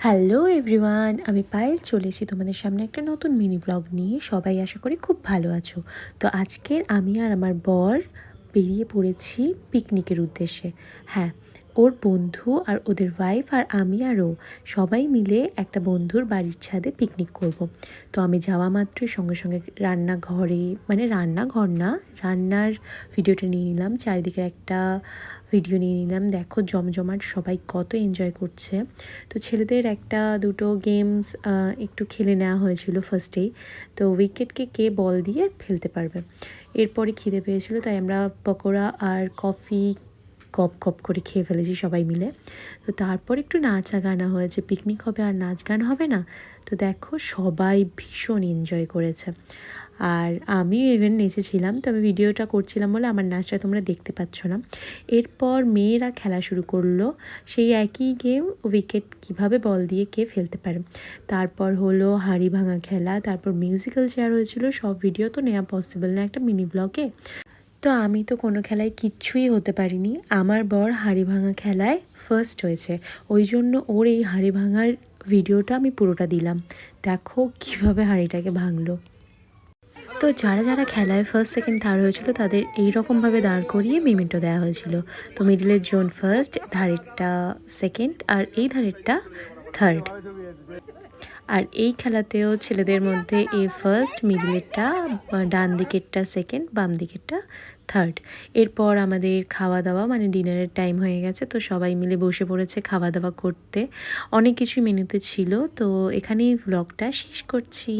Hello everyone, আমি পায়েল চলে এসেছি তোমাদের সামনে একটা নতুন মিনি ব্লগ নিয়ে। সবাই আশা করি খুব ভালো আছো। তো আজকের আমি আর আমার বর বেরিয়ে পড়েছি পিকনিকের উদ্দেশ্যে। হ্যাঁ, ওর বন্ধু আর ওদের ওয়াইফ আর আমি আরও সবাই মিলে একটা বন্ধুর বাড়ির ছাদে পিকনিক করব। তো আমি যাওয়া মাত্রই সঙ্গে সঙ্গে রান্নাঘরে, মানে রান্নাঘর না, রান্নার ভিডিওটা নিয়ে নিলাম, চারিদিকে একটা ভিডিও নিয়ে নিলাম। দেখো জমজমাট সবাই কত এনজয় করছে। তো ছেলেদের একটা দুটো গেমস একটু খেলে নেওয়া হয়েছিল ফার্স্টেই। তো উইকেটকে কে বল দিয়ে ফেলতে পারবে, এরপরে খিদে পেয়েছিল, তাই আমরা পকোড়া আর কফি কপ কপ করে খেয়ে ফেলেছি সবাই মিলে। তো তারপর একটু নাচা গানা হয়েছে, পিকনিক হবে আর নাচ গান হবে না? তো দেখো সবাই ভীষণ এনজয় করেছে, আর আমিও ইভেন নেচেছিলাম, তবে ভিডিওটা করছিলাম বলে আমার নাচটা তোমরা দেখতে পাচ্ছ না। এরপর মেয়েরা খেলা শুরু করলো, সেই একই গেম, উইকেট কিভাবে বল দিয়ে কে ফেলতে পারে। তারপর হলো হাঁড়ি ভাঙা খেলা, তারপর মিউজিক্যাল চেয়ার হয়েছিল। সব ভিডিও তো নেওয়া পসিবল না একটা মিনি ব্লগে। তো আমি তো কোনো খেলায় কিচ্ছুই হতে পারিনি, আমার বর হাঁড়ি ভাঙা খেলায় ফার্স্ট হয়েছে, ওই জন্য ওর এই হাঁড়ি ভাঙার ভিডিওটা আমি পুরোটা দিলাম। দেখো কীভাবে হাঁড়িটাকে ভাঙলো। তো যারা যারা খেলায় ফার্স্ট সেকেন্ড থার্ড হয়েছিল তাদের এই রকমভাবে দাঁড় করিয়ে মেমেন্টো দেওয়া হয়েছিল। তো মিডলের জোন ফার্স্ট, ধারেরটা সেকেন্ড, আর এই ধারেরটা থার্ড। আর এই খেলাতেও ছেলেদের মধ্যে এ ফার্স্ট, মিডলেরটা ডান দিকেরটা সেকেন্ড, বাম দিকেরটা থার্ড। এরপর আমাদের খাওয়া দাওয়া, মানে ডিনারের টাইম হয়ে গেছে, তো সবাই মিলে বসে পড়েছে খাওয়া দাওয়া করতে। অনেক কিছুই মেনুতে ছিল। তো এখানেই ভ্লগটা শেষ করছি।